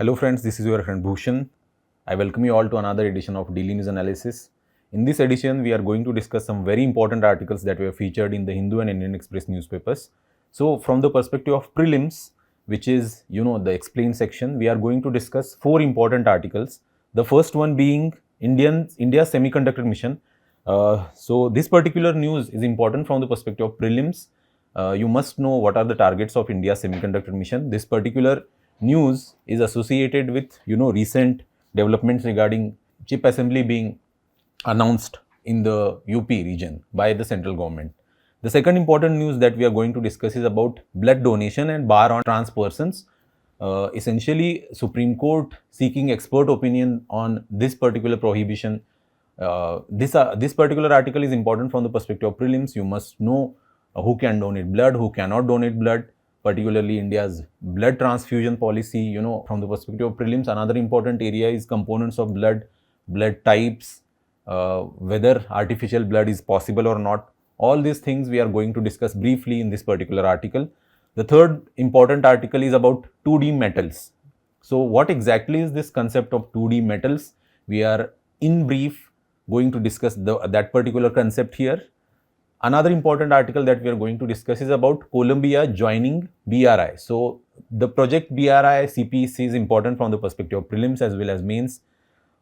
Hello friends, this is your friend Bhushan. I welcome you all to another edition of Daily News Analysis. In this edition, we are going to discuss some very important articles that were featured in the Hindu and Indian Express newspapers. So from the perspective of prelims, which is, the explain section, we are going to discuss 4 important articles. The first one being India's Semiconductor Mission. So this particular news is important from the perspective of prelims. You must know what are the targets of India's Semiconductor Mission. This particular news is associated with recent developments regarding chip assembly being announced in the UP region by the central government. The second important news that we are going to discuss is about blood donation and bar on trans persons. Essentially, Supreme Court seeking expert opinion on this particular prohibition. This particular article is important from the perspective of prelims. You must know who can donate blood, who cannot donate blood, particularly India's blood transfusion policy. From the perspective of prelims, another important area is components of blood, blood types, whether artificial blood is possible or not. All these things we are going to discuss briefly in this particular article. The third important article is about 2D metals. So what exactly is this concept of 2D metals? We are in brief going to discuss that particular concept here. Another important article that we are going to discuss is about Colombia joining BRI. So the project BRI CPC is important from the perspective of prelims as well as mains.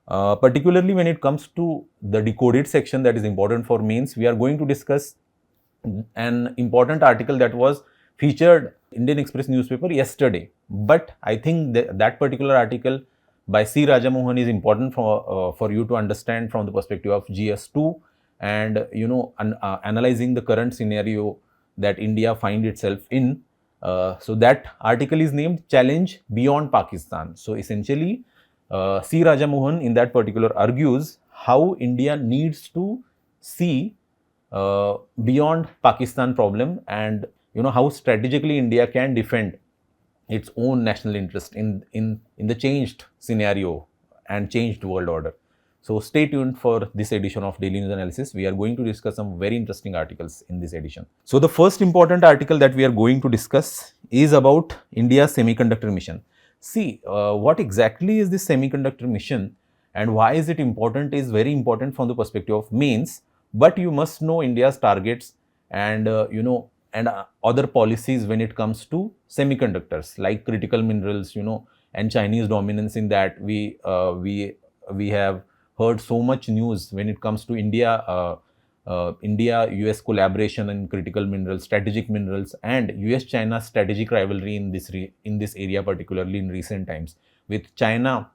Particularly when it comes to the decoded section that is important for mains, we are going to discuss an important article that was featured Indian Express newspaper yesterday. But I think that particular article by C. Rajamohan is important for you to understand from the perspective of GS2 and analyzing the current scenario that India find itself in. So that article is named Challenge Beyond Pakistan. So essentially, C. Rajamohan in that particular argues how India needs to see beyond Pakistan problem and how strategically India can defend its own national interest in the changed scenario and changed world order. So stay tuned for this edition of Daily News Analysis. We are going to discuss some very interesting articles in this edition. So the first important article that we are going to discuss is about India's Semiconductor Mission. See, what exactly is this Semiconductor Mission and why is it important is very important from the perspective of mains. But you must know India's targets and other policies when it comes to semiconductors like critical minerals, and Chinese dominance in that. We have heard so much news when it comes to India-US collaboration in critical minerals, strategic minerals, and US-China strategic rivalry in this area, particularly in recent times, with China,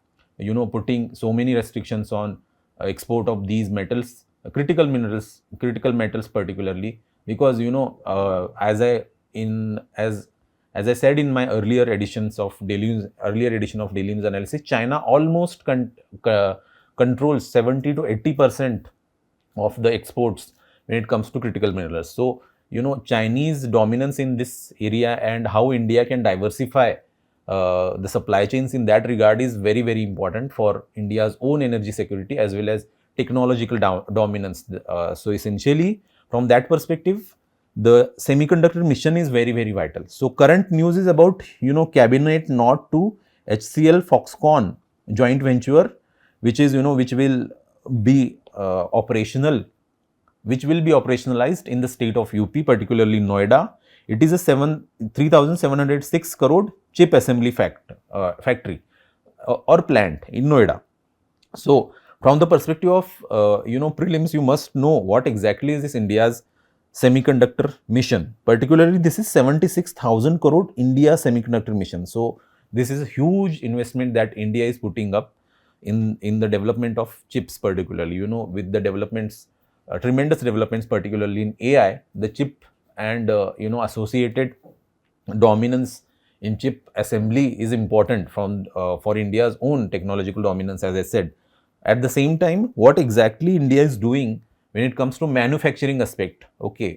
putting so many restrictions on export of these metals, critical minerals, critical metals particularly, because as I said in my earlier edition of Daily News Analysis, China almost controls 70 to 80% of the exports when it comes to critical minerals. So, Chinese dominance in this area and how India can diversify the supply chains in that regard is very, very important for India's own energy security as well as technological dominance. So, essentially, from that perspective, the semiconductor mission is very, very vital. So, current news is about, cabinet nod to HCL Foxconn joint venture, which is, which will be operationalized in the state of UP, particularly Noida. It is a 3,706 crore chip assembly factory or plant in Noida. So, from the perspective of, prelims, you must know what exactly is this India's semiconductor mission. Particularly, this is 76,000 crore India semiconductor mission. So, this is a huge investment that India is putting up in the development of chips, particularly, with the developments, tremendous developments, particularly in AI, the chip and, associated dominance in chip assembly is important for India's own technological dominance, as I said. At the same time, what exactly India is doing when it comes to manufacturing aspect,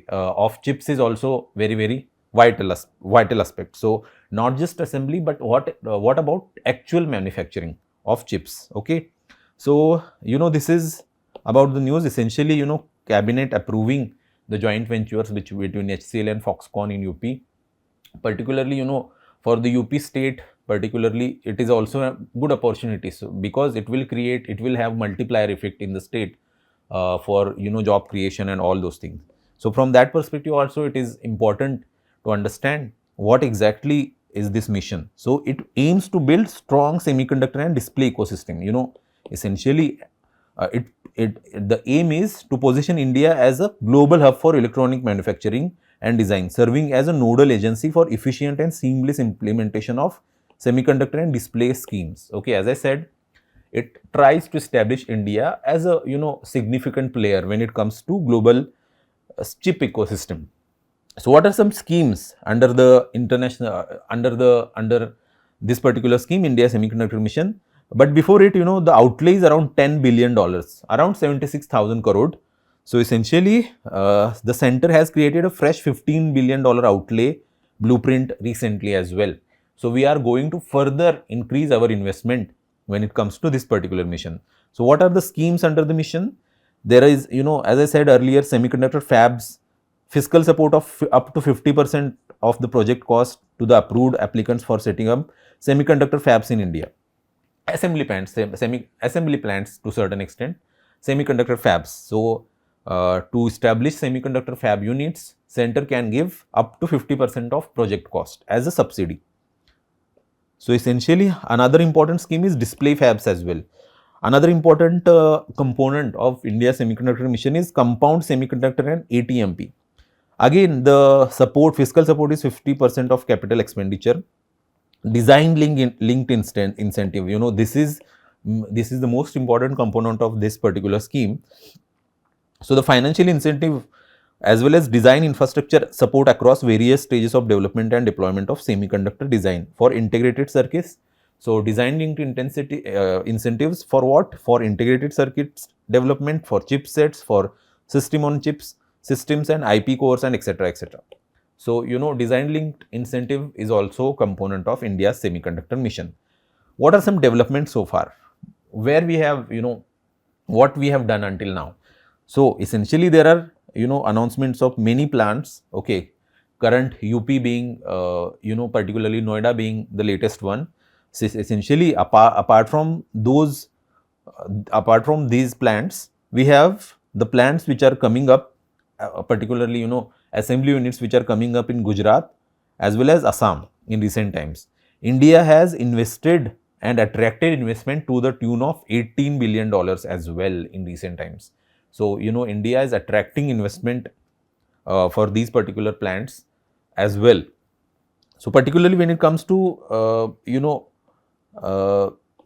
of chips is also very, very vital aspect. So, not just assembly, but what about actual manufacturing of chips, So, this is about the news. Essentially, cabinet approving the joint ventures between HCL and Foxconn in UP. Particularly, for the UP state, particularly it is also a good opportunity. So because it will have multiplier effect in the state for job creation and all those things. So from that perspective also it is important to understand what exactly is this mission. So it aims to build strong semiconductor and display ecosystem. Essentially the aim is to position India as a global hub for electronic manufacturing and design, serving as a nodal agency for efficient and seamless implementation of semiconductor and display schemes. Okay, as I said, it tries to establish India as a significant player when it comes to global chip ecosystem. So what are some schemes under the international under this particular scheme, India Semiconductor Mission? But before it, the outlay is around $10 billion, around 76,000 crore. So essentially, the center has created a fresh $15 billion outlay blueprint recently as well. So we are going to further increase our investment when it comes to this particular mission. So what are the schemes under the mission? There is, as I said earlier, semiconductor fabs, fiscal support of up to 50% of the project cost to the approved applicants for setting up semiconductor fabs in India. Assembly plants to certain extent, semiconductor fabs. So to establish semiconductor fab units, center can give up to 50% of project cost as a subsidy. So essentially another important scheme is display fabs as well. Another important component of India Semiconductor Mission is compound semiconductor and ATMP. Again, the fiscal support is 50% of capital expenditure. Design linked incentive. This is the most important component of this particular scheme. So the financial incentive as well as design infrastructure support across various stages of development and deployment of semiconductor design for integrated circuits. So design linked incentives for what? For integrated circuits development, for chipsets, for system on chips, systems and IP cores, and etc. etc. So design linked incentive is also a component of India's semiconductor mission. What are some developments so far? Where we have what we have done until now. So essentially there are announcements of many plants. Okay, current UP being particularly Noida being the latest one. So essentially apart from these plants, we have the plants which are coming up, particularly assembly units which are coming up in Gujarat as well as Assam in recent times. India has invested and attracted investment to the tune of $18 billion as well in recent times. So India is attracting investment for these particular plants as well. So particularly when it comes to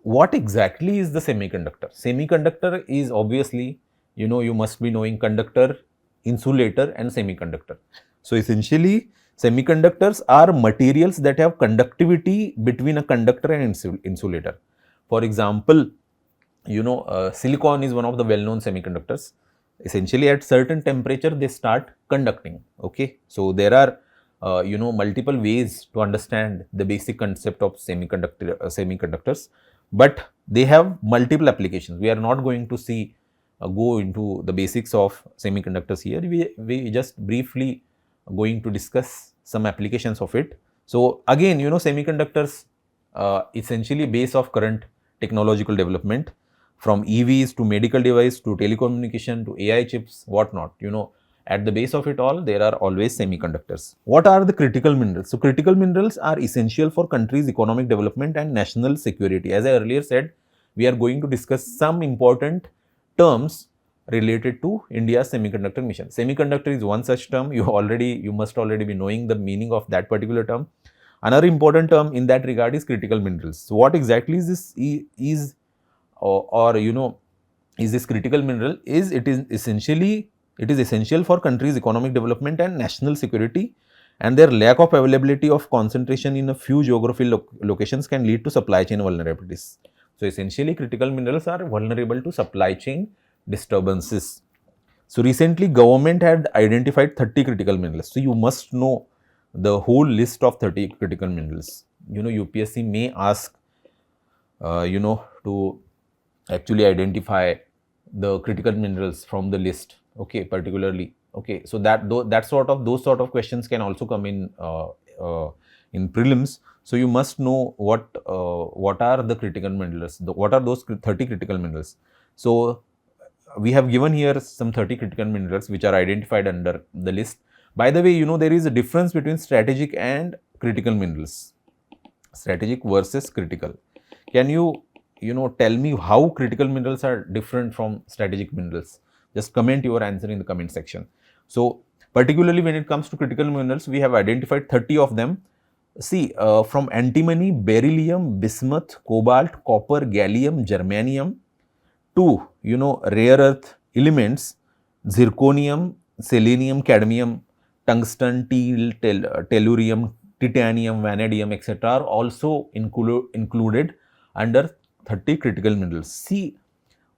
what exactly is the semiconductor? Semiconductor is obviously, you must be knowing conductor, insulator and semiconductor. So essentially semiconductors are materials that have conductivity between a conductor and insulator. For example, silicon is one of the well-known semiconductors. Essentially at certain temperature they start conducting. Okay, so there are multiple ways to understand the basic concept of semiconductors, but they have multiple applications. We are not going to go into the basics of semiconductors here. We just briefly going to discuss some applications of it. So again, semiconductors essentially base of current technological development, from EVs to medical device to telecommunication to AI chips, whatnot. At the base of it all, there are always semiconductors. What are the critical minerals? So critical minerals are essential for countries' economic development and national security. As I earlier said, we are going to discuss some important terms related to India's semiconductor mission. Semiconductor is one such term. You must already be knowing the meaning of that particular term. Another important term in that regard is critical minerals. So what exactly is this? Is this critical mineral? It is essential for countries' economic development and national security, and their lack of availability of concentration in a few geographical locations can lead to supply chain vulnerabilities. So essentially critical minerals are vulnerable to supply chain disturbances. So recently government had identified 30 critical minerals. So you must know the whole list of 30 critical minerals. UPSC may ask to actually identify the critical minerals from the list. Okay, particularly. Okay, so those sort of questions can also come in in prelims. So you must know what are the critical minerals, what are those 30 critical minerals. So we have given here some 30 critical minerals which are identified under the list. By the way, you know, there is a difference between strategic and critical minerals. Strategic versus critical. Can you tell me how critical minerals are different from strategic minerals? Just comment your answer in the comment section. So particularly when it comes to critical minerals, we have identified 30 of them. See, from antimony, beryllium, bismuth, cobalt, copper, gallium, germanium, to rare earth elements, zirconium, selenium, cadmium, tungsten, tellurium, titanium, vanadium, etc. are also included under 30 critical minerals. See,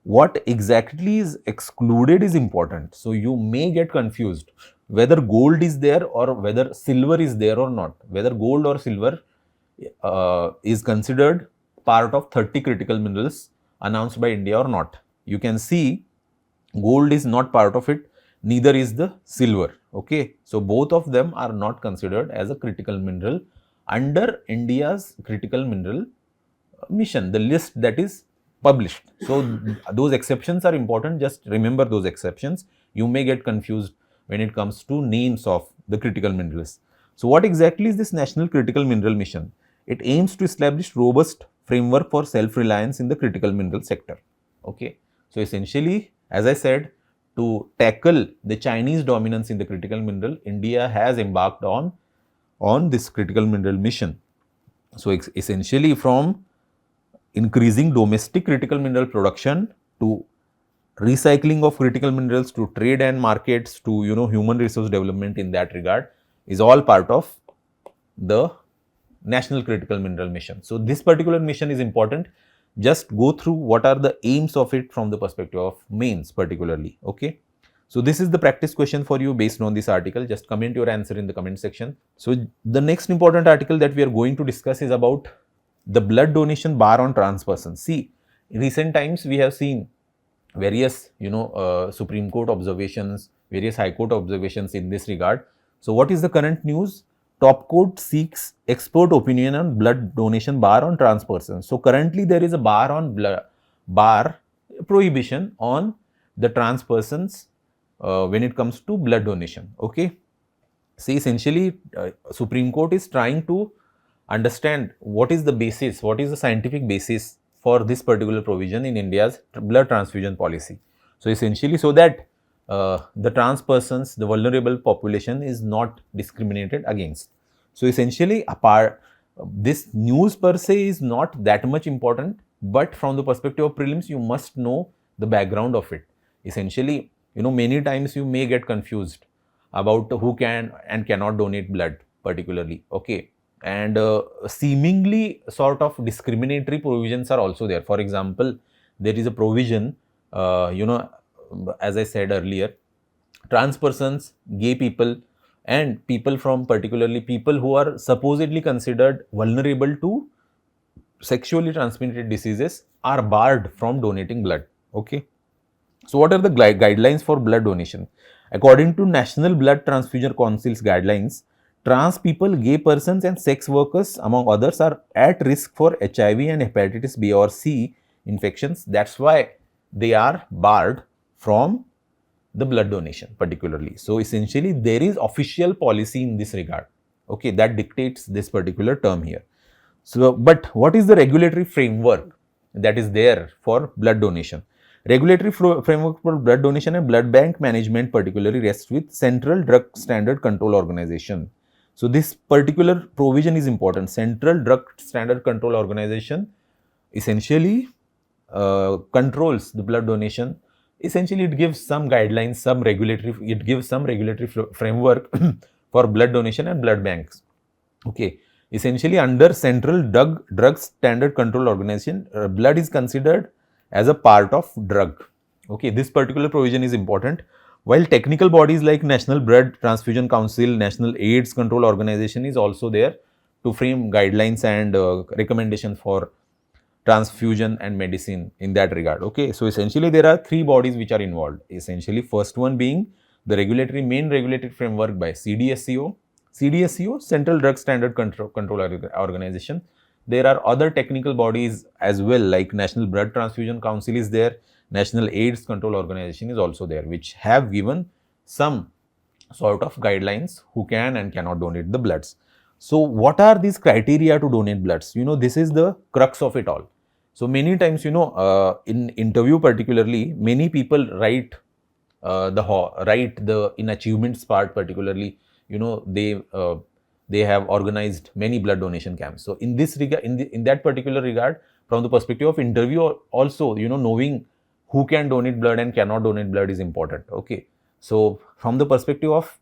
what exactly is excluded is important. So you may get confused whether gold is there or whether silver is there or not, whether gold or silver is considered part of 30 critical minerals announced by India or not. You can see gold is not part of it, neither is the silver. Okay, so both of them are not considered as a critical mineral under India's critical mineral mission, the list that is published. So those exceptions are important. Just remember those exceptions. You may get confused when it comes to names of the critical minerals. So what exactly is this National Critical Mineral Mission? It aims to establish robust framework for self-reliance in the critical mineral sector. Okay, so essentially, as I said, to tackle the Chinese dominance in the critical mineral, India has embarked on this critical mineral mission. So essentially, from increasing domestic critical mineral production to recycling of critical minerals to trade and markets to human resource development in that regard is all part of the National Critical Mineral Mission. So this particular mission is important. Just go through what are the aims of it from the perspective of mains particularly. Okay, so this is the practice question for you based on this article. Just comment your answer in the comment section. So the next important article that we are going to discuss is about the blood donation bar on trans persons. See, in recent times we have seen various Supreme Court observations, various High Court observations in this regard. So what is the current news? Top court seeks expert opinion on blood donation bar on trans persons. So currently there is a bar prohibition on the trans persons when it comes to blood donation. Okay, see, essentially Supreme Court is trying to understand what is the basis, what is the scientific basis for this particular provision in India's blood transfusion policy. So essentially, so that the trans persons, the vulnerable population is not discriminated against. So essentially, this news per se is not that much important, but from the perspective of prelims, you must know the background of it. Essentially, many times you may get confused about who can and cannot donate blood particularly. Okay, and seemingly sort of discriminatory provisions are also there. For example, there is a provision, as I said earlier, trans persons, gay people, and people from particularly people who are supposedly considered vulnerable to sexually transmitted diseases are barred from donating blood. Okay, so what are the guidelines for blood donation? According to National Blood Transfusion Council's guidelines, trans people, gay persons and sex workers among others are at risk for HIV and hepatitis B or C infections. That's why they are barred from the blood donation particularly. So essentially there is official policy in this regard, okay, that dictates this particular term here. So, but what is the regulatory framework that is there for blood donation? Regulatory framework for blood donation and blood bank management particularly rests with Central Drug Standard Control Organization. So this particular provision is important. Central Drug Standard Control Organization essentially controls the blood donation. Essentially, it gives some guidelines, it gives some regulatory framework for blood donation and blood banks. Okay, essentially under Central Drug Standard Control Organization, blood is considered as a part of drug. Okay, this particular provision is important. While technical bodies like National Blood Transfusion Council, National AIDS Control Organization is also there to frame guidelines and recommendations for transfusion and medicine in that regard. Okay, so essentially there are three bodies which are involved. Essentially, first one being the main regulatory framework by CDSCO. CDSCO, Central Drug Standard Control Organization. There are other technical bodies as well, like National Blood Transfusion Council is there, National AIDS Control Organization is also there, which have given some sort of guidelines who can and cannot donate the bloods. So what are these criteria to donate bloods? This is the crux of it all. So many times, in interview particularly, many people write in achievements part particularly, they have organized many blood donation camps. So in this regard, in that particular regard, from the perspective of interview also, knowing who can donate blood and cannot donate blood is important. Okay. So from the perspective of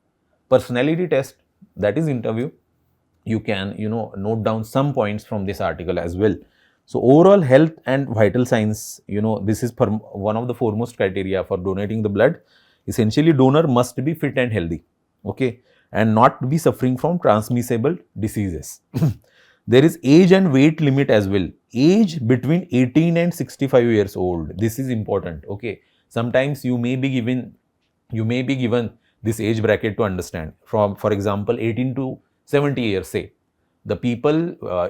personality test, that is interview, you can, note down some points from this article as well. So overall health and vital signs, this is one of the foremost criteria for donating the blood. Essentially, donor must be fit and healthy, okay, and not be suffering from transmissible diseases. There is age and weight limit as well. Age between 18 and 65 years old. This is important, okay. Sometimes you may be given this age bracket to understand. For example, 18 to 70 years, say. The people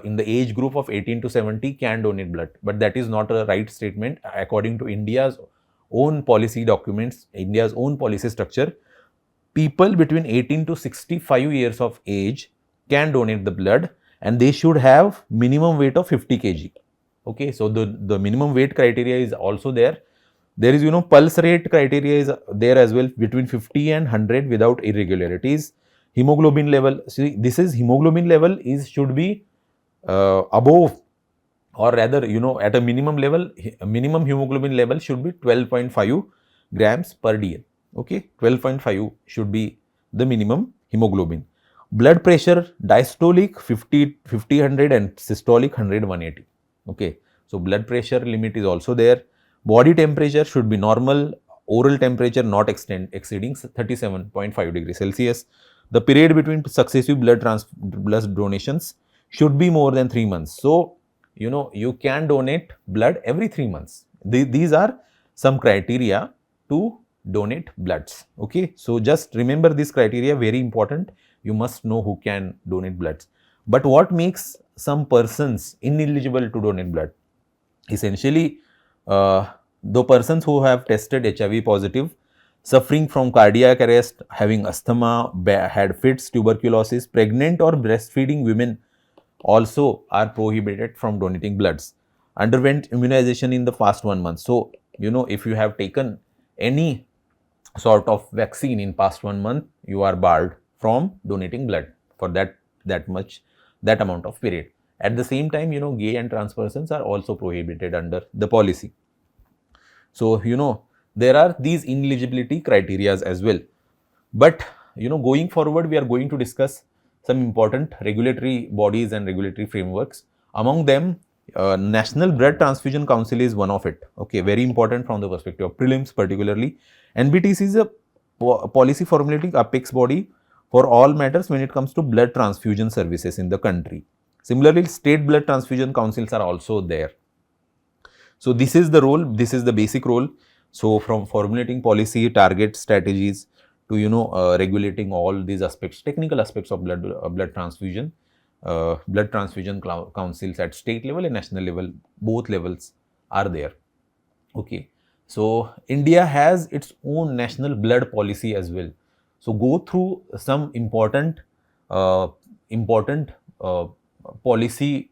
in the age group of 18 to 70 can donate blood, but that is not a right statement according to India's own policy documents, India's own policy structure. People between 18 to 65 years of age can donate the blood, and they should have minimum weight of 50 kg. Okay, so the minimum weight criteria is also there. There is, pulse rate criteria is there as well, between 50 and 100 without irregularities. Hemoglobin level, see, this is hemoglobin level should be above, or rather, at a minimum level, minimum hemoglobin level should be 12.5 grams per dl. Okay, 12.5 should be the minimum hemoglobin. Blood pressure, diastolic 50, 100 and systolic 100, 180. Okay, so blood pressure limit is also there. Body temperature should be normal. Oral temperature not exceeding 37.5 degrees Celsius. The period between successive blood donations should be more than 3 months. So, you can donate blood every 3 months. These are some criteria to donate bloods. Okay, so just remember this criteria, very important. You must know who can donate bloods. But what makes some persons ineligible to donate blood? Essentially, the persons who have tested HIV positive, suffering from cardiac arrest, having asthma, had fits, tuberculosis, pregnant or breastfeeding women also are prohibited from donating bloods. Underwent immunization in the past 1 month. So, if you have taken any sort of vaccine in past 1 month, you are barred from donating blood for that amount of period. At the same time, gay and trans persons are also prohibited under the policy. So, there are these ineligibility criteria as well. But, going forward, we are going to discuss some important regulatory bodies and regulatory frameworks. Among them, National Blood Transfusion Council is one of it. Okay, very important from the perspective of prelims particularly. NBTC is a policy formulating apex body for all matters when it comes to blood transfusion services in the country. Similarly, state blood transfusion councils are also there. So, this is the role, this is the basic role. So, from formulating policy, target strategies to, regulating all these aspects, technical aspects of blood transfusion, blood transfusion councils at state level and national level, both levels are there. Okay. So, India has its own national blood policy as well. So, go through some important policy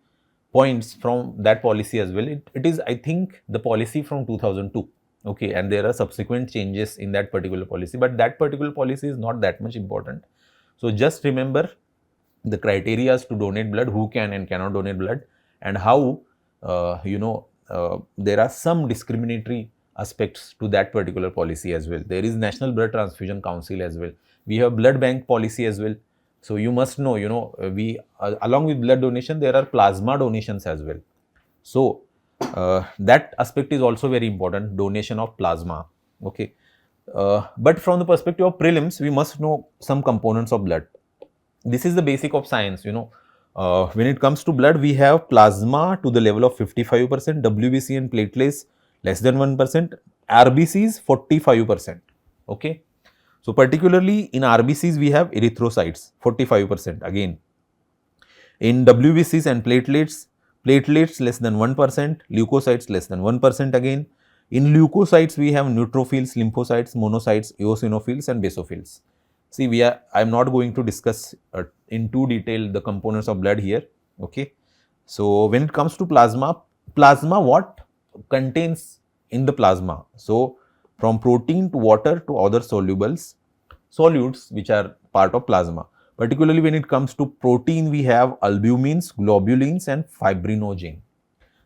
points from that policy as well. It is, I think, the policy from 2002. Okay, and there are subsequent changes in that particular policy, but that particular policy is not that much important. So, just remember the criteria to donate blood, who can and cannot donate blood, and how, there are some discriminatory aspects to that particular policy as well. There is National Blood Transfusion Council as well. We have blood bank policy as well. So, you must know, we along with blood donation, there are plasma donations as well. So, that aspect is also very important, donation of plasma. Okay, but from the perspective of prelims, we must know some components of blood. This is the basic of science. When it comes to blood, we have plasma to the level of 55%, WBC and platelets less than 1%, RBCs 45%. Okay, So particularly in RBCs, we have erythrocytes, 45% again. In WBCs and platelets, platelets less than 1%, leukocytes less than 1% again. In leukocytes, we have neutrophils, lymphocytes, monocytes, eosinophils and basophils. See, I am not going to discuss in too detail the components of blood here. Okay. So when it comes to plasma, what contains in the plasma? So from protein to water to other solutes which are part of plasma. Particularly when it comes to protein, we have albumins, globulins and fibrinogen.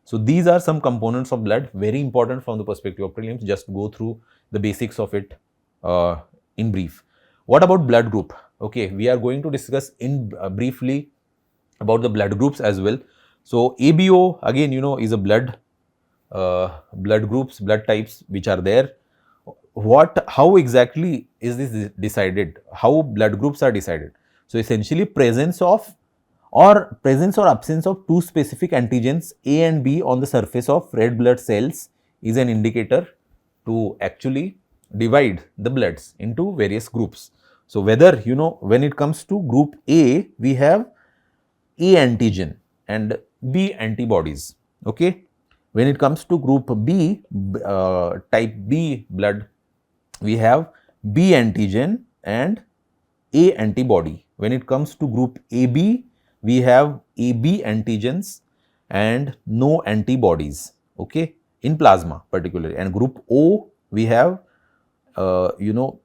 So these are some components of blood, very important from the perspective of prelims. Just go through the basics of it in brief. What about blood group? Okay, we are going to discuss in briefly about the blood groups as well. So ABO again, is a blood groups, blood types which are there. How exactly is this decided? How blood groups are decided? So essentially presence or absence of two specific antigens A and B on the surface of red blood cells is an indicator to actually divide the bloods into various groups. So whether, when it comes to group A, we have A antigen and B antibodies. Okay. When it comes to group B, type B blood, we have B antigen and A antibody. When it comes to group AB, we have AB antigens and no antibodies, okay, in plasma particularly. And group O, we have, no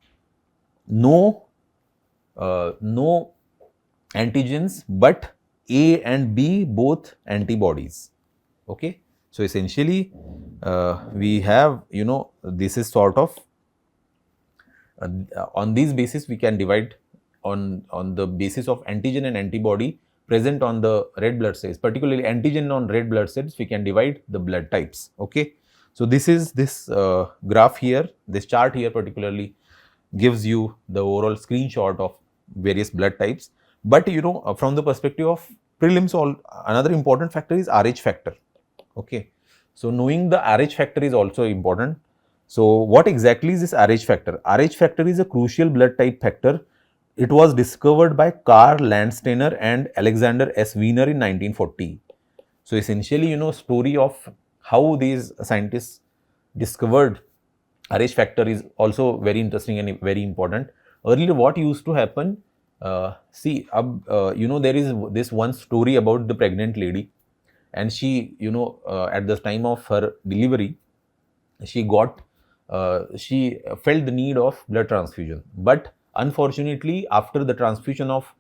antigens, but A and B both antibodies, okay. So essentially, we have, this is sort of, on this basis we can divide on the basis of antigen and antibody present on the red blood cells, particularly antigen on red blood cells, we can divide the blood types, okay. So this is this graph here, this chart here particularly gives you the overall screenshot of various blood types. But from the perspective of prelims, another important factor is Rh factor, okay. So knowing the Rh factor is also important. So what exactly is this Rh factor? Rh factor is a crucial blood type factor. It was discovered by Karl Landsteiner and Alexander S. Wiener in 1940. So essentially, story of how these scientists discovered Rh factor is also very interesting and very important. Earlier, what used to happen, there is this one story about the pregnant lady, and she, at the time of her delivery, she felt the need of blood transfusion. But unfortunately, after the transfusion of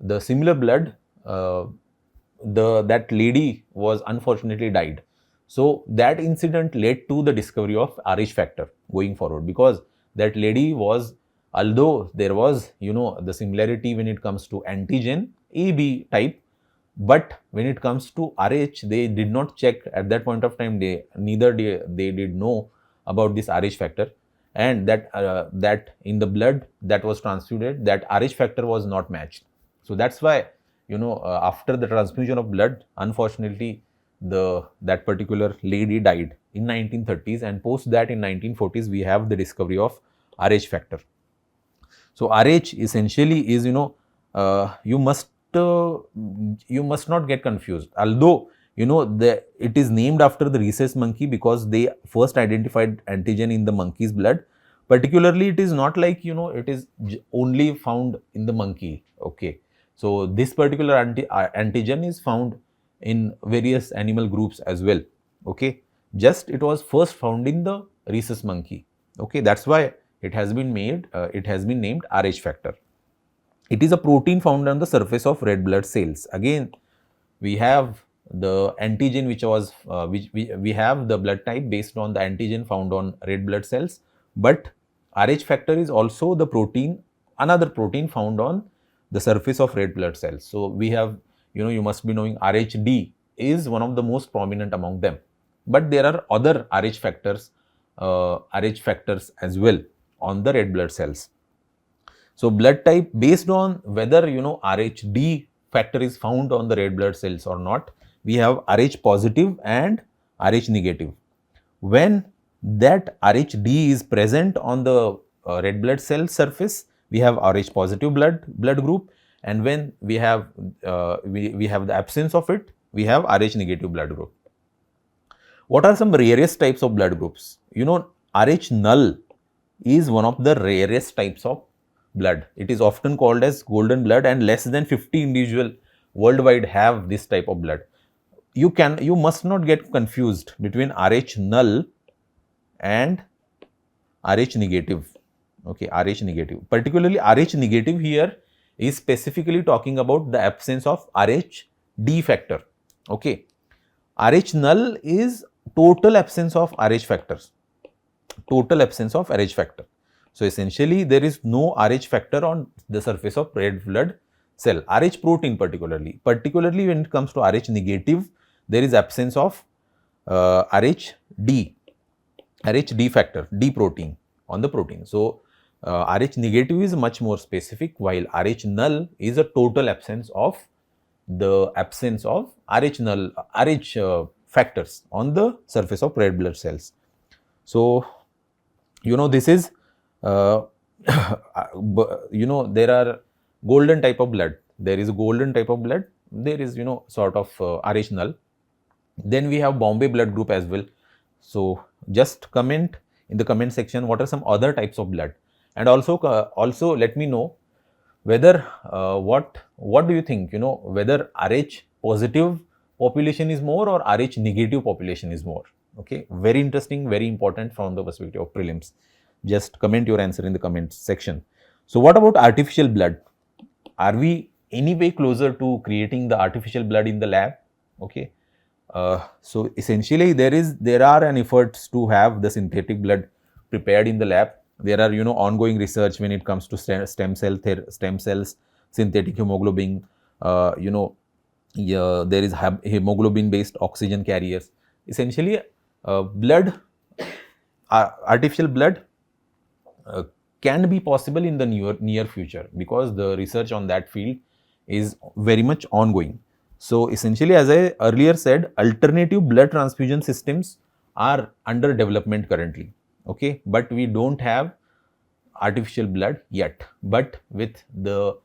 the similar blood, that lady was unfortunately died. So that incident led to the discovery of Rh factor going forward, because that lady was, although there was, the similarity when it comes to antigen AB type, but when it comes to Rh, they did not check at that point of time. They did know about this Rh factor, and that in the blood that was transfused, that Rh factor was not matched. So that's why, after the transfusion of blood, unfortunately, that particular lady died in 1930s, and post that in 1940s we have the discovery of Rh factor. So Rh essentially is, you must not get confused. Although, it is named after the rhesus monkey because they first identified antigen in the monkey's blood. Particularly, it is not like, it is only found in the monkey, okay. So this particular antigen is found in various animal groups as well, okay. Just it was first found in the rhesus monkey, okay. That's why it has been named Rh factor. It is a protein found on the surface of red blood cells. Again, we have the antigen which was we have the blood type based on the antigen found on red blood cells, but Rh factor is also the protein, another protein found on the surface of red blood cells. So we have, you must be knowing Rhd is one of the most prominent among them, but there are other Rh factors as well on the red blood cells. So blood type, based on whether, Rhd factor is found on the red blood cells or not, we have Rh positive and Rh negative. When that Rhd is present on the red blood cell surface, we have Rh positive blood group, and when we have the absence of it, we have Rh negative blood group. What are some rarest types of blood groups? You know, Rh null is one of the rarest types of blood. It is often called as golden blood, and less than 50 individuals worldwide have this type of blood. You must not get confused between Rh null and Rh negative. Okay, Rh negative. Particularly Rh negative here is specifically talking about the absence of Rh D factor. Okay, Rh null is total absence of Rh factors. Total absence of Rh factor. So essentially, there is no Rh factor on the surface of red blood cell. Rh protein particularly when it comes to Rh negative, there is absence of Rh D factor, D protein on the protein. So Rh negative is much more specific, while Rh null is a total absence of Rh factors on the surface of red blood cells. So, you know, this is, you know, there are golden type of blood. There is a golden type of blood. There is, you know, sort of Rh null. Then we have Bombay blood group as well. So, just comment in the comment section what are some other types of blood, and also let me know whether what do you think, you know, whether Rh positive population is more or Rh negative population is more. Okay, very interesting, very important from the perspective of prelims. Just comment your answer in the comment section. So, what about artificial blood? Are we any way closer to creating the artificial blood in the lab? Okay, so essentially there are an efforts to have the synthetic blood prepared in the lab. There are, you know, ongoing research when it comes to stem cells, synthetic hemoglobin. You know, there is hemoglobin based oxygen carriers. Essentially, artificial blood can be possible in the near future, because the research on that field is very much ongoing. So essentially, as I earlier said, alternative blood transfusion systems are under development currently. Okay, but we don't have artificial blood yet. But with the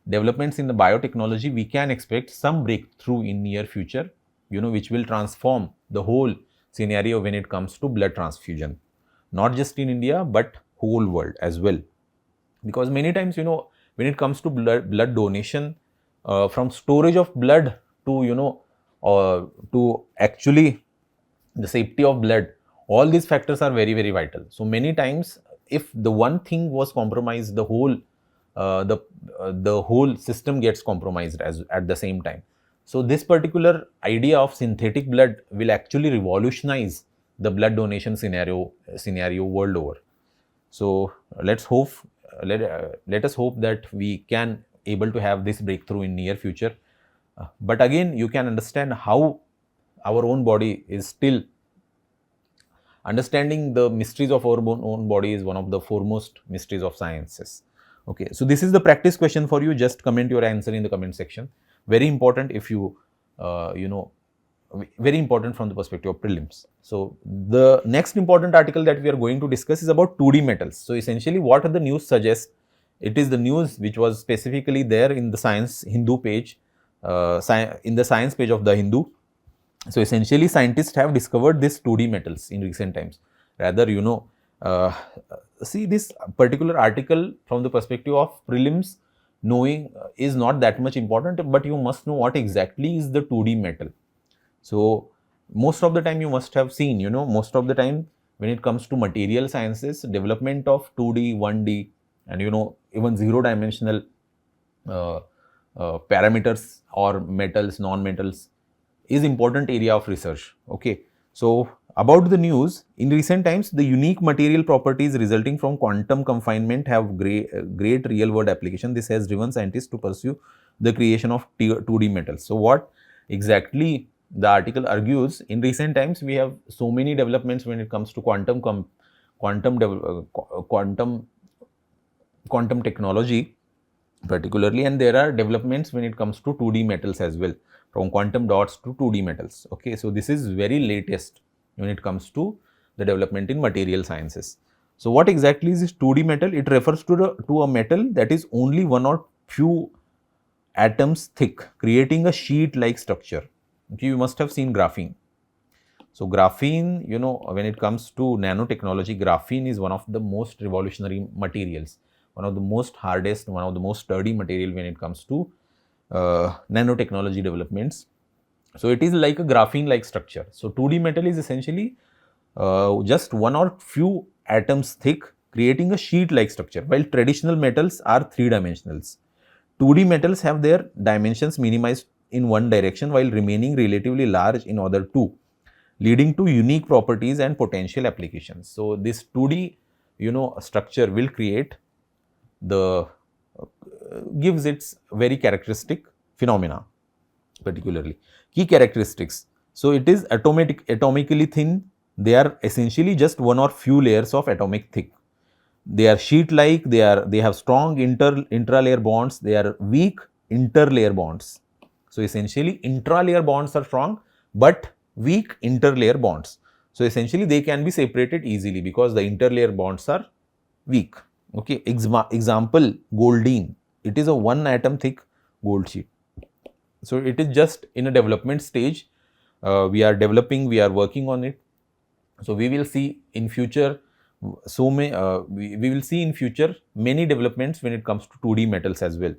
developments in the biotechnology, we can expect some breakthrough in near future, you know, which will transform the whole scenario when it comes to blood transfusion, not just in India but whole world as well. Because many times, you know, when it comes to blood donation, from storage of blood to, you know, to actually the safety of blood, all these factors are very, very vital. So many times, if the one thing was compromised, the whole the whole system gets compromised at the same time. So this particular idea of synthetic blood will actually revolutionize the blood donation scenario world over. So let us hope that we can able to have this breakthrough in near future. But again, you can understand how our own body is still understanding the mysteries of our own body is one of the foremost mysteries of sciences. Okay, so this is the practice question for you. Just comment your answer in the comment section. Very important if you, you know, very important from the perspective of prelims. So the next important article that we are going to discuss is about 2D metals. So essentially, what the news suggests, it is the news which was specifically there in the Science Hindu page, in the science page of the Hindu. So essentially, scientists have discovered this 2D metals in recent times. Rather, you know, see this particular article from the perspective of prelims, knowing is not that much important, but you must know what exactly is the 2D metal. So most of the time you must have seen, you know, most of the time when it comes to material sciences, development of 2D, 1D and, you know, even zero dimensional parameters or metals, non-metals is important area of research. Okay, so about the news, in recent times, the unique material properties resulting from quantum confinement have great real world application. This has driven scientists to pursue the creation of 2D metals. So what exactly the article argues, in recent times we have so many developments when it comes to quantum technology particularly, and there are developments when it comes to 2D metals as well, from quantum dots to 2D metals. Okay, so this is very latest when it comes to the development in material sciences. So what exactly is this 2D metal? It refers to a metal that is only one or few atoms thick, creating a sheet-like structure. Okay, you must have seen graphene. So graphene, when it comes to nanotechnology, graphene is one of the most revolutionary materials, one of the most hardest, one of the most sturdy material when it comes to nanotechnology developments. So it is like a graphene-like structure. So 2D metal is essentially just one or few atoms thick, creating a sheet-like structure, while traditional metals are three-dimensionals. 2D metals have their dimensions minimized in one direction while remaining relatively large in other two, leading to unique properties and potential applications. So this 2D, structure will create the gives its very characteristic phenomena, particularly key characteristics. So it is atomically thin. They are essentially just one or few layers of atomic thick. They are sheet-like. They have strong intralayer bonds. They are weak interlayer bonds. So essentially, intralayer bonds are strong, but weak interlayer bonds. So essentially, they can be separated easily because the interlayer bonds are weak. Okay. Example: goldene. It is a one atom thick gold sheet. So it is just in a development stage. We are developing. We are working on it. So we will see in future. We will see in future many developments when it comes to 2D metals as well.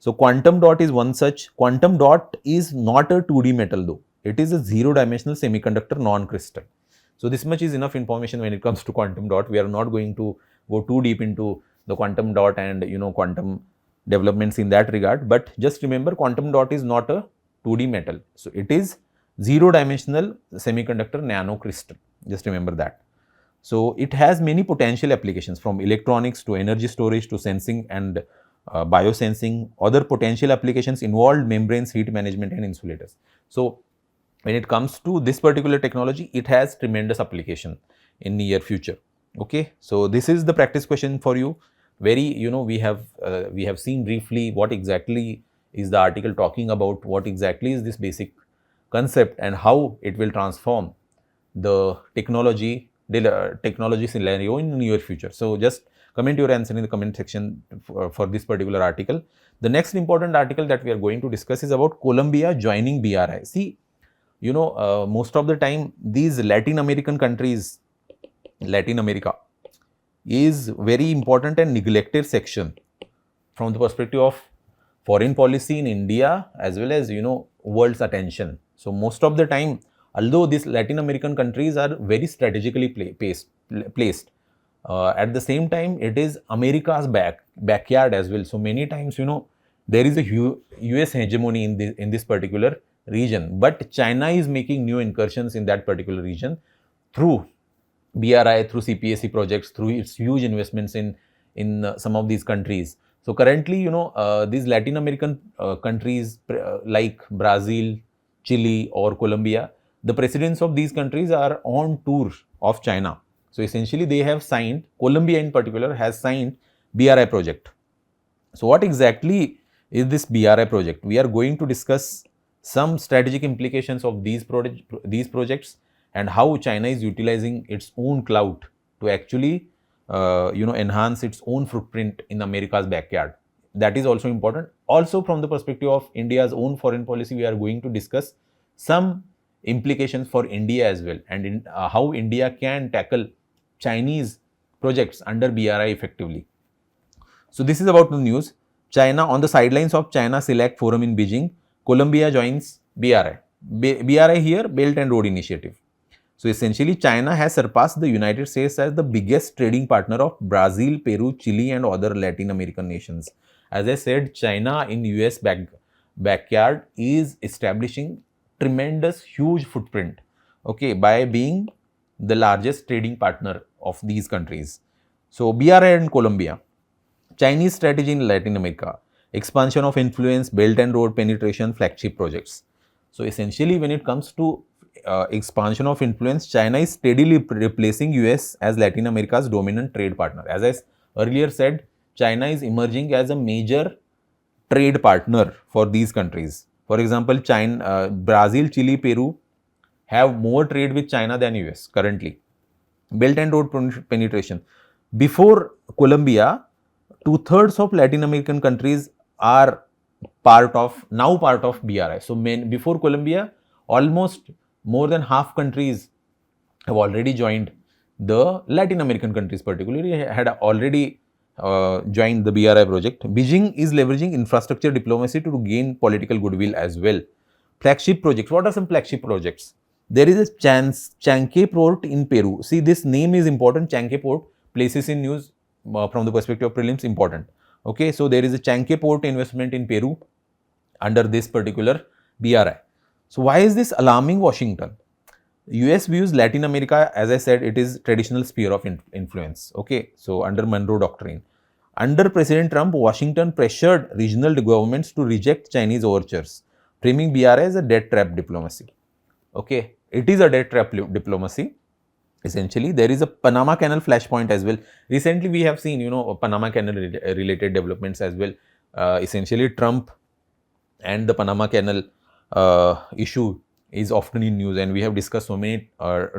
So quantum dot is one such. Quantum dot is not a 2D metal though. It is a zero-dimensional semiconductor non-crystal. So this much is enough information when it comes to quantum dot. We are not going to go too deep into the quantum dot and quantum developments in that regard. But just remember, quantum dot is not a 2D metal. So it is zero-dimensional semiconductor nanocrystal. Just remember that. So it has many potential applications, from electronics to energy storage to sensing and biosensing. Other potential applications involved membranes, heat management and insulators. So when it comes to this particular technology, it has tremendous application in near future. Okay, so this is the practice question for you. We have seen briefly what exactly is the article talking about, what exactly is this basic concept and how it will transform the technology scenario in the near future. So just comment your answer in the comment section for this particular article. The next important article that we are going to discuss is about Colombia joining BRI. See, most of the time these Latin American countries, Latin America is very important and neglected section from the perspective of foreign policy in India as well as world's attention. So most of the time, although these Latin American countries are very strategically placed, at the same time it is America's backyard as well. So many times there is a US hegemony in this particular region, but China is making new incursions in that particular region through BRI, through CPSC projects, through its huge investments in some of these countries. So currently, these Latin American countries like Brazil, Chile or Colombia, the presidents of these countries are on tour of China. So essentially they have signed, Colombia in particular has signed BRI project. So what exactly is this BRI project? We are going to discuss some strategic implications of these projects and how China is utilizing its own clout to actually enhance its own footprint in America's backyard. That is also important. Also from the perspective of India's own foreign policy, we are going to discuss some implications for India as well, and how India can tackle Chinese projects under BRI effectively. So this is about the news. China, on the sidelines of China CELAC forum in Beijing, Colombia joins BRI. BRI here, Belt and Road Initiative. So essentially, China has surpassed the United States as the biggest trading partner of Brazil, Peru, Chile and other Latin American nations. As I said, China in US backyard is establishing tremendous huge footprint, okay, by being the largest trading partner of these countries. So BRI and Colombia, Chinese strategy in Latin America, expansion of influence, Belt and Road penetration, flagship projects. So essentially, when it comes to expansion of influence, China is steadily replacing US as Latin America's dominant trade partner. As I earlier said, China is emerging as a major trade partner for these countries. For example, Brazil, Chile, Peru have more trade with China than US currently. Belt and Road penetration. Before Colombia, 2/3 of Latin American countries are now part of BRI. So before Colombia, almost more than half countries have already joined. The Latin American countries particularly had already joined the BRI project. Beijing is leveraging infrastructure diplomacy to gain political goodwill as well. Flagship projects. What are some flagship projects? There is a Chanque port in Peru. See, this name is important. Chanque port, places in news from the perspective of prelims, important. Okay, so there is a Chanque port investment in Peru under this particular BRI. So why is this alarming Washington? US views Latin America, as I said, it is traditional sphere of influence. Okay, so under Monroe Doctrine. Under President Trump, Washington pressured regional governments to reject Chinese overtures, framing BRI as a debt trap diplomacy. Okay, it is a debt trap diplomacy. Essentially, there is a Panama Canal flashpoint as well. Recently, we have seen, Panama Canal related developments as well. Essentially, Trump and the Panama Canal issue is often in news, and we have discussed so many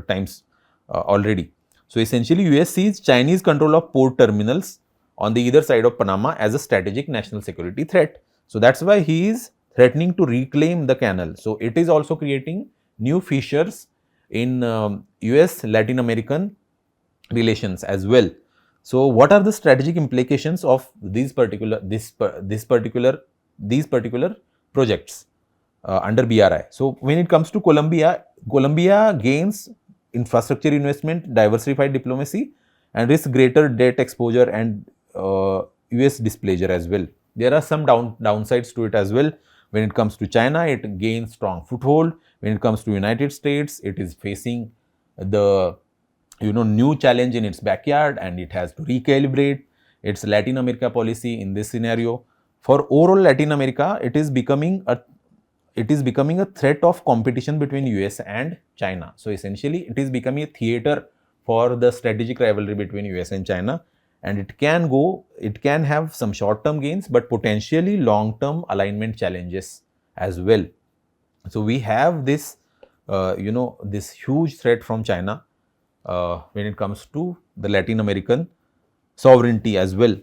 times already. So essentially, US sees Chinese control of port terminals on the either side of Panama as a strategic national security threat. So that's why he is threatening to reclaim the canal. So it is also creating new fissures in US Latin American relations as well. So what are the strategic implications of these particular projects under BRI? So when it comes to Colombia, Colombia gains infrastructure investment, diversified diplomacy, and risks greater debt exposure and US displeasure as well. There are some downsides to it as well. When it comes to China, it gains strong foothold. When it comes to United States, it is facing the new challenge in its backyard, and it has to recalibrate its Latin America policy in this scenario. For overall Latin America, it is becoming a threat of competition between US and China. So essentially, it is becoming a theater for the strategic rivalry between US and China, and it can have some short-term gains, but potentially long-term alignment challenges as well. So we have this, this huge threat from China when it comes to the Latin American sovereignty as well.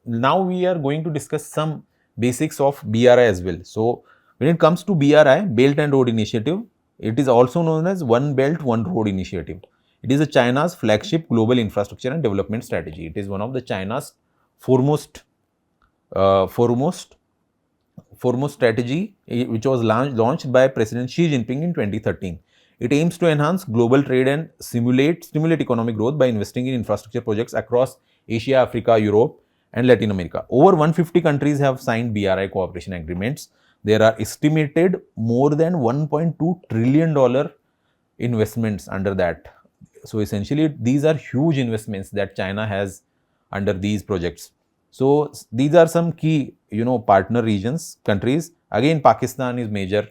Now we are going to discuss some basics of BRI as well. So when it comes to BRI, Belt and Road Initiative, it is also known as One Belt, One Road Initiative. It is China's flagship global infrastructure and development strategy. It is one of the China's foremost strategy, which was launched by President Xi Jinping in 2013. It aims to enhance global trade and stimulate economic growth by investing in infrastructure projects across Asia, Africa, Europe, and Latin America. Over 150 countries have signed BRI cooperation agreements. There are estimated more than $1.2 trillion investments under that. So essentially, these are huge investments that China has under these projects. So these are some key, partner countries. Again, Pakistan is major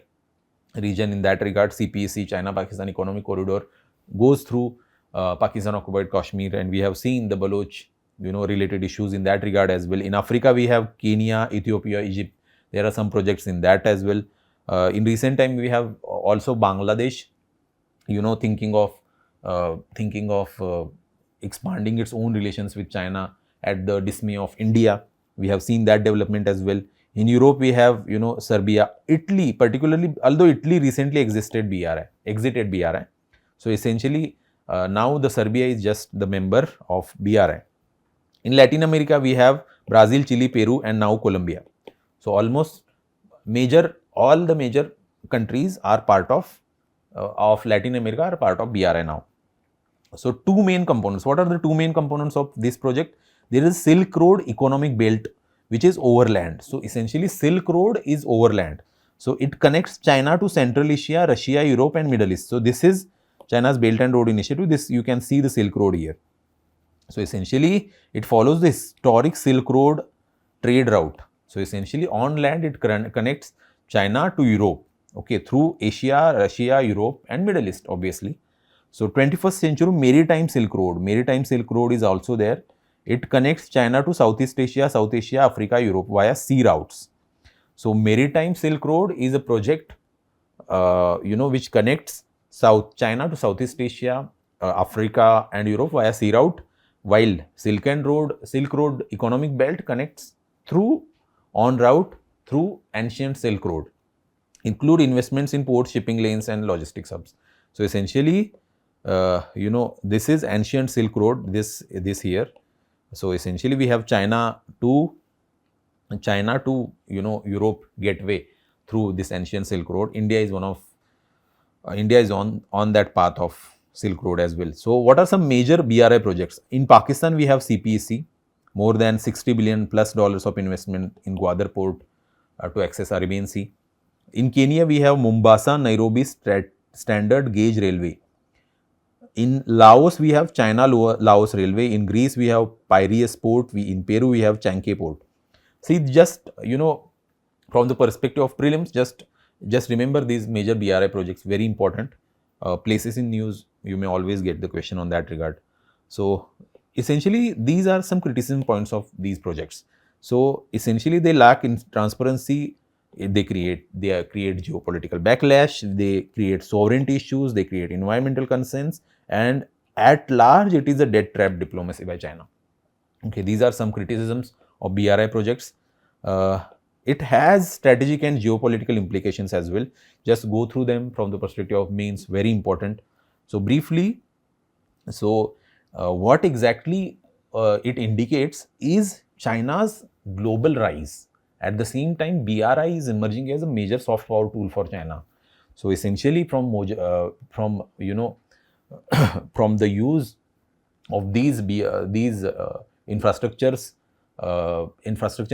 region in that regard. CPEC, China-Pakistan Economic Corridor, goes through Pakistan-occupied Kashmir, and we have seen the Baloch, related issues in that regard as well. In Africa, we have Kenya, Ethiopia, Egypt. There are some projects in that as well. In recent time, we have also Bangladesh, thinking of expanding its own relations with China at the dismay of India. We have seen that development as well. In Europe, we have, Serbia, Italy, particularly, although Italy recently exited BRI. So essentially, now the Serbia is just the member of BRI. In Latin America, we have Brazil, Chile, Peru, and now Colombia. So almost all the major countries are part of Latin America are part of BRI now. So two main components. What are the two main components of this project? There is Silk Road Economic Belt, which is overland. So essentially, Silk Road is overland. So it connects China to Central Asia, Russia, Europe, and Middle East. So this is China's Belt and Road Initiative. This, you can see the Silk Road here. So essentially, it follows the historic Silk Road trade route. So essentially, on land, it connects China to Europe, okay, through Asia, Russia, Europe, and Middle East, obviously. So 21st century Maritime Silk Road is also there. It connects China to Southeast Asia, South Asia, Africa, Europe via sea routes. So Maritime Silk Road is a project, which connects China to Southeast Asia, Africa, and Europe via sea route. while Silk Road economic belt connects through en route through ancient Silk Road, include investments in ports, shipping lanes and logistics hubs. So essentially, this is ancient Silk Road, this here. So essentially we have China to Europe gateway through this ancient Silk Road. India is on that path of Silk Road as well. So what are some major BRI projects? In Pakistan, we have CPEC, more than $60 billion plus of investment in Gwadar port to access Arabian Sea. In Kenya, we have Mombasa Nairobi Standard Gauge Railway. In Laos, we have China Laos Railway. In Greece, we have Piraeus Port. In Peru, we have Chanke Port. See, just from the perspective of prelims, just remember these major BRI projects, very important. Places in news, you may always get the question on that regard. So essentially, these are some criticism points of these projects. So essentially, they lack in transparency. They create geopolitical backlash. They create sovereignty issues. They create environmental concerns, and at large, it is a debt trap diplomacy by China. Okay, these are some criticisms of BRI projects. It has strategic and geopolitical implications as well. Just go through them from the perspective of means, very important. So briefly, what exactly it indicates is China's global rise. At the same time, BRI is emerging as a major soft power tool for China. So essentially, from from the use of these infrastructure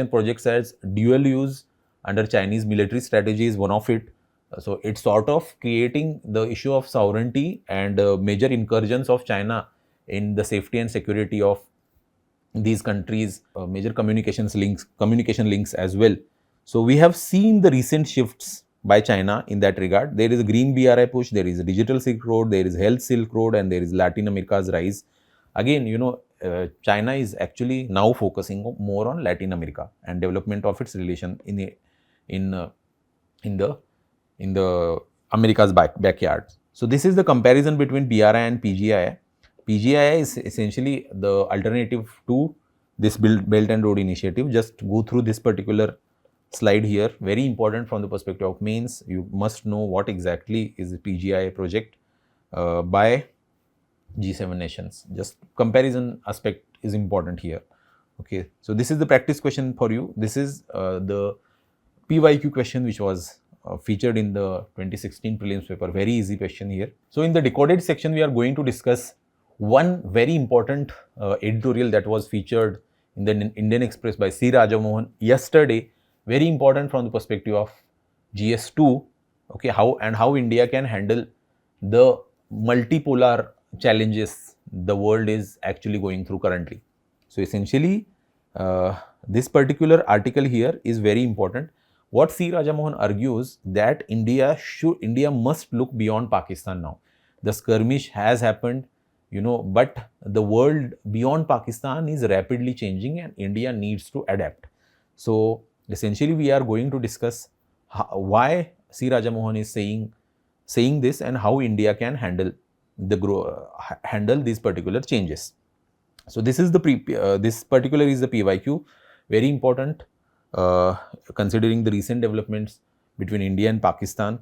projects as dual use under Chinese military strategy is one of it. So it's sort of creating the issue of sovereignty and major incursions of China in the safety and security of these countries, major communication links as well. So we have seen the recent shifts by China in that regard. There is a green BRI push, there is a digital Silk Road, there is health Silk Road, and there is Latin America's rise. Again, China is actually now focusing more on Latin America and development of its relation in the America's backyard. So this is the comparison between BRI and PGI. PGI is essentially the alternative to this Belt and Road Initiative. Just go through this particular slide here. Very important from the perspective of mains. You must know what exactly is the PGI project by G7 nations. Just comparison aspect is important here. Okay, so this is the practice question for you. This is the PYQ question which was featured in the 2016 prelims paper. Very easy question here. So in the decoded section, we are going to discuss one very important editorial that was featured in the Indian Express by C. Rajamohan yesterday. Very important from the perspective of GS2. Okay, how India can handle the multipolar challenges the world is actually going through currently. So essentially, this particular article here is very important. What C. Rajamohan argues that India must look beyond Pakistan now. The skirmish has happened, but the world beyond Pakistan is rapidly changing and India needs to adapt. So essentially, we are going to discuss why C. Rajamohan is saying this and how India can handle these particular changes. So this is this particular is the PYQ, very important considering the recent developments between India and Pakistan.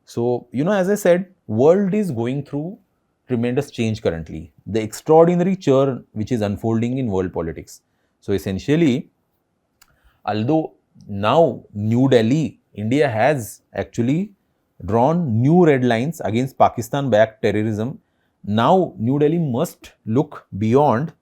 So as I said, world is going through tremendous change currently. The extraordinary churn which is unfolding in world politics. So essentially, although now New Delhi, India has actually drawn new red lines against Pakistan-backed terrorism. Now, New Delhi must look beyond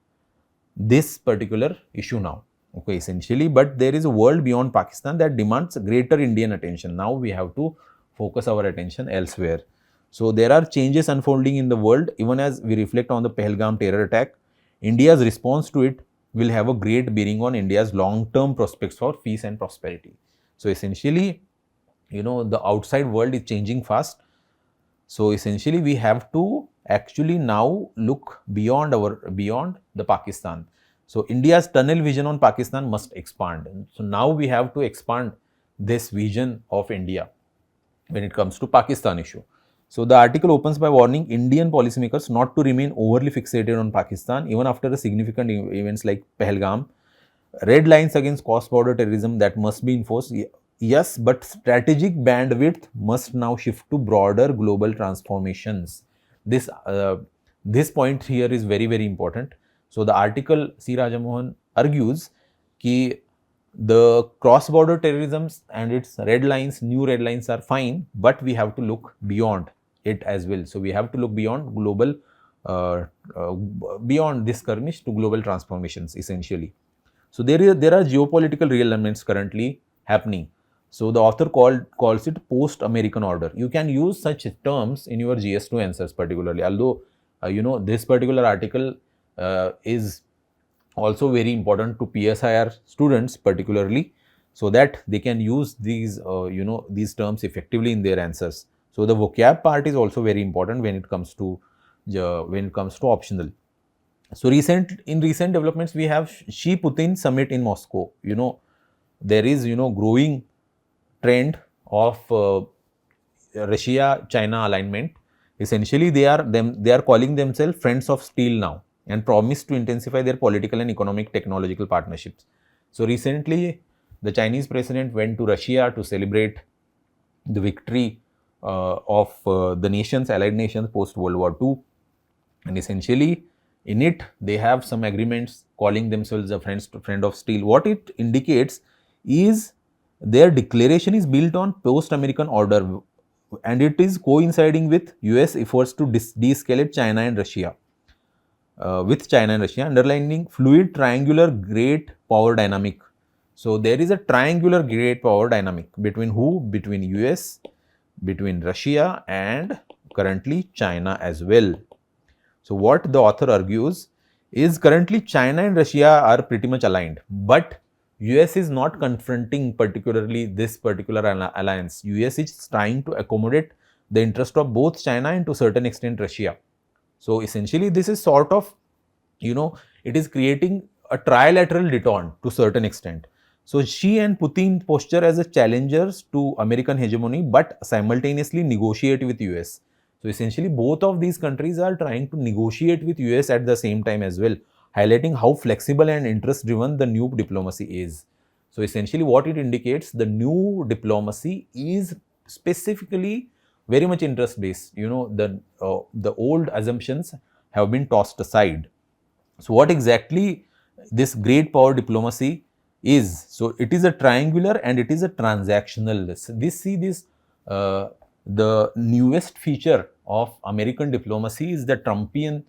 this particular issue now. Okay, essentially, but there is a world beyond Pakistan that demands greater Indian attention. Now, we have to focus our attention elsewhere. So, there are changes unfolding in the world. Even as we reflect on the Pahalgam terror attack, India's response to it will have a great bearing on India's long-term prospects for peace and prosperity. So, essentially, the outside world is changing fast. So essentially, we have to actually now look beyond the Pakistan. So India's tunnel vision on Pakistan must expand. So now we have to expand this vision of India when it comes to Pakistan issue. So the article opens by warning Indian policymakers not to remain overly fixated on Pakistan even after the significant events like Pahalgam. Red lines against cross-border terrorism that must be enforced. Yes, but strategic bandwidth must now shift to broader global transformations. This point here is very, very important. So the article C. Rajamohan argues कि the cross-border terrorism and its red lines, new red lines are fine, but we have to look beyond it as well. So we have to look beyond global, beyond this skirmish to global transformations essentially. So there are geopolitical real elements currently happening. So the author calls it post-American order. You can use such terms in your GS2 answers particularly. Although this particular article is also very important to PSIR students particularly, so that they can use these these terms effectively in their answers. So the vocab part is also very important when it comes to optional. So in recent developments, we have Xi Putin summit in Moscow. There is growing trend of Russia-China alignment. Essentially, they are calling themselves friends of steel now and promise to intensify their political and economic technological partnerships. So recently, the Chinese president went to Russia to celebrate the victory of the allied nations post World War II, and essentially in it they have some agreements calling themselves a friend of steel. What it indicates is their declaration is built on post-American order, and it is coinciding with US efforts to de-escalate China and Russia. Underlining fluid triangular great power dynamic. So there is a triangular great power dynamic between who? Between US, between Russia, and currently China as well. So what the author argues is currently China and Russia are pretty much aligned, but US is not confronting particularly this particular alliance. US is trying to accommodate the interest of both China and to a certain extent Russia. So essentially this is sort of, it is creating a trilateral detente to a certain extent. So Xi and Putin posture as a challengers to American hegemony, but simultaneously negotiate with US. So essentially both of these countries are trying to negotiate with US at the same time as well, highlighting how flexible and interest driven the new diplomacy is. So essentially what it indicates, the new diplomacy is specifically very much interest based. The old assumptions have been tossed aside. So what exactly this great power diplomacy is? So it is a triangular and it is a transactional. The newest feature of American diplomacy is the Trumpian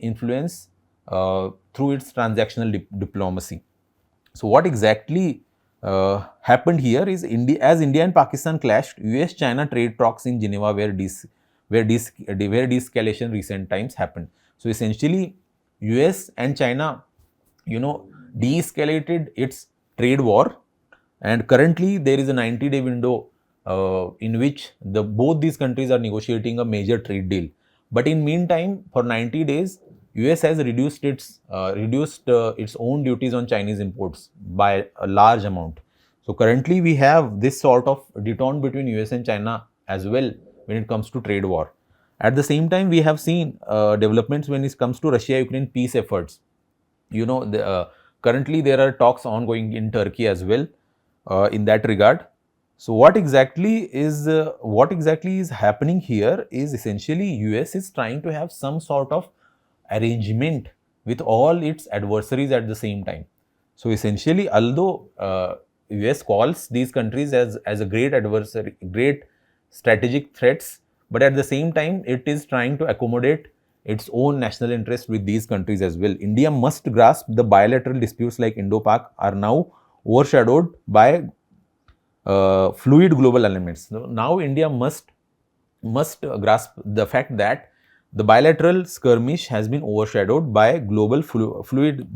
influence through its transactional diplomacy. So what exactly happened here is as India and Pakistan clashed, US-China trade talks in Geneva where de-escalation recent times happened. So essentially US and China, de-escalated its trade war, and currently there is a 90-day window in which both these countries are negotiating a major trade deal. But in meantime, for 90 days, US has reduced its own duties on Chinese imports by a large amount. So currently we have this sort of detente between US and China as well when it comes to trade war. At the same time, we have seen developments when it comes to Russia-Ukraine peace efforts. Currently there are talks ongoing in Turkey as well in that regard. So what exactly is happening here is essentially US is trying to have some sort of arrangement with all its adversaries at the same time. So essentially, although US calls these countries as a great adversary, great strategic threats, but at the same time it is trying to accommodate its own national interest with these countries as well. India must grasp the bilateral disputes like Indo-Pak are now overshadowed by fluid global elements. Now India must grasp the fact that the bilateral skirmish has been overshadowed by global fluid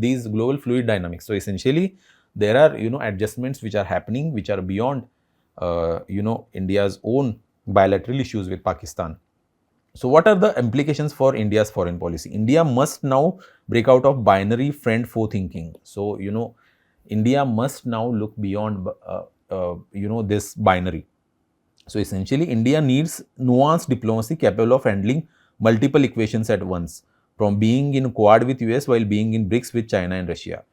dynamics. So essentially there are adjustments which are happening which are beyond India's own bilateral issues with Pakistan. So what are the implications for India's foreign policy? India must now break out of binary friend-foe thinking. So India must now look beyond this binary. So essentially, India needs nuanced diplomacy capable of handling multiple equations at once, from being in Quad with US while being in BRICS with China and Russia.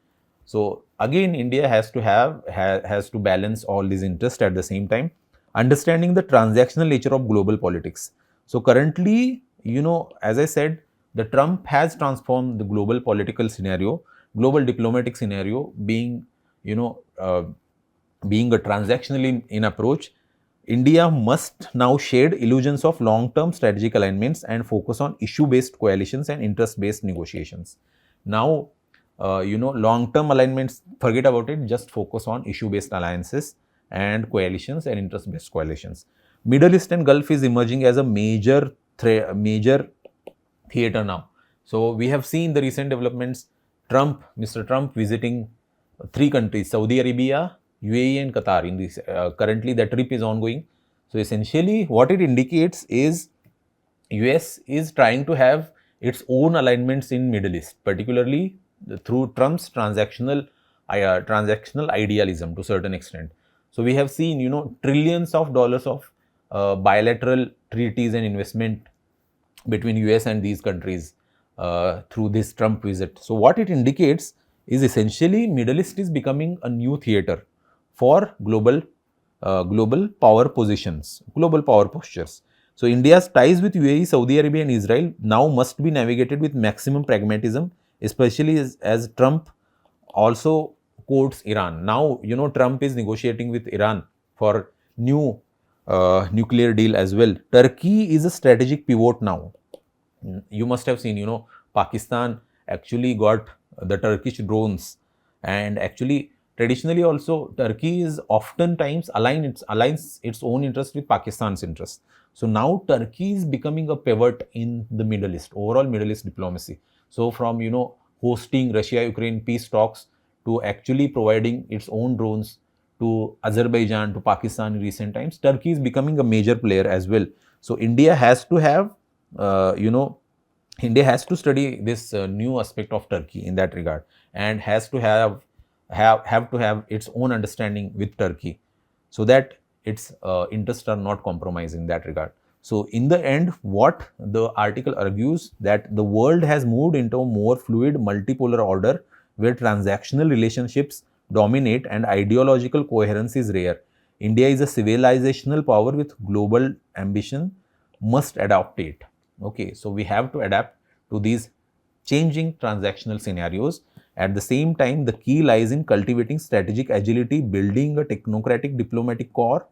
So again, India has to balance all these interests at the same time, understanding the transactional nature of global politics. So currently, as I said, the Trump has transformed the global political scenario, global diplomatic scenario, being a transactional in approach. India must now shed illusions of long-term strategic alignments and focus on issue-based coalitions and interest-based negotiations. Now, long-term alignments, forget about it, just focus on issue-based alliances and coalitions and interest-based coalitions. Middle East and Gulf is emerging as a major theater now. So we have seen the recent developments. Mr. Trump visiting three countries: Saudi Arabia, UAE, and Qatar. In this currently, the trip is ongoing. So essentially, what it indicates is US is trying to have its own alignments in Middle East, particularly through Trump's transactional idealism to a certain extent. So we have seen, trillions of dollars of bilateral treaties and investment between US and these countries through this Trump visit. So what it indicates is essentially Middle East is becoming a new theater for global power positions, global power postures. So India's ties with UAE, Saudi Arabia and Israel now must be navigated with maximum pragmatism, especially as Trump also quotes Iran. Now, Trump is negotiating with Iran for new nuclear deal as well. Turkey is a strategic pivot now. You must have seen, Pakistan actually got the Turkish drones, and actually traditionally also Turkey is oftentimes aligns its own interest with Pakistan's interest. So now Turkey is becoming a pivot in the Middle East, overall Middle East diplomacy. So from hosting Russia-Ukraine peace talks to actually providing its own drones to Azerbaijan, to Pakistan in recent times, Turkey is becoming a major player as well. So India has to have, India has to study this new aspect of Turkey in that regard, and has to have its own understanding with Turkey, so that its interests are not compromised in that regard. So in the end, what the article argues, that the world has moved into a more fluid multipolar order where transactional relationships dominate and ideological coherence is rare. India is a civilizational power with global ambition, must adopt it. Okay, so we have to adapt to these changing transactional scenarios. At the same time, the key lies in cultivating strategic agility, building a technocratic diplomatic core,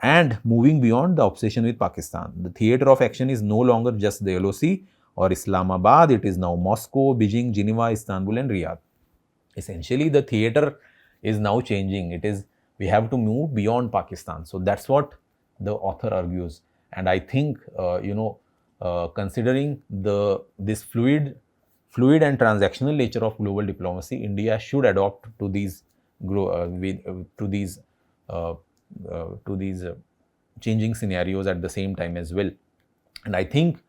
and moving beyond the obsession with Pakistan. The theater of action is no longer just the LOC or Islamabad, it is now Moscow, Beijing, Geneva, Istanbul, and Riyadh. Essentially, the theater is now changing. We have to move beyond Pakistan. So that's what the author argues. And I think, considering this fluid and transactional nature of global diplomacy, India should adopt to these changing scenarios at the same time as well. And I think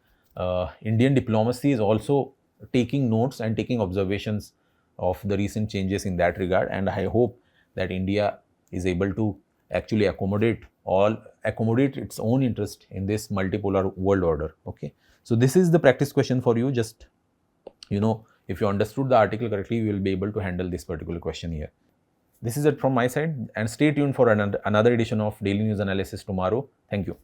Indian diplomacy is also taking notes and taking observations of the recent changes in that regard. And I hope that India is able to actually accommodate its own interest in this multipolar world order. Okay. So this is the practice question for you. Just, if you understood the article correctly, you will be able to handle this particular question here. This is it from my side, and stay tuned for another edition of Daily News Analysis tomorrow. Thank you.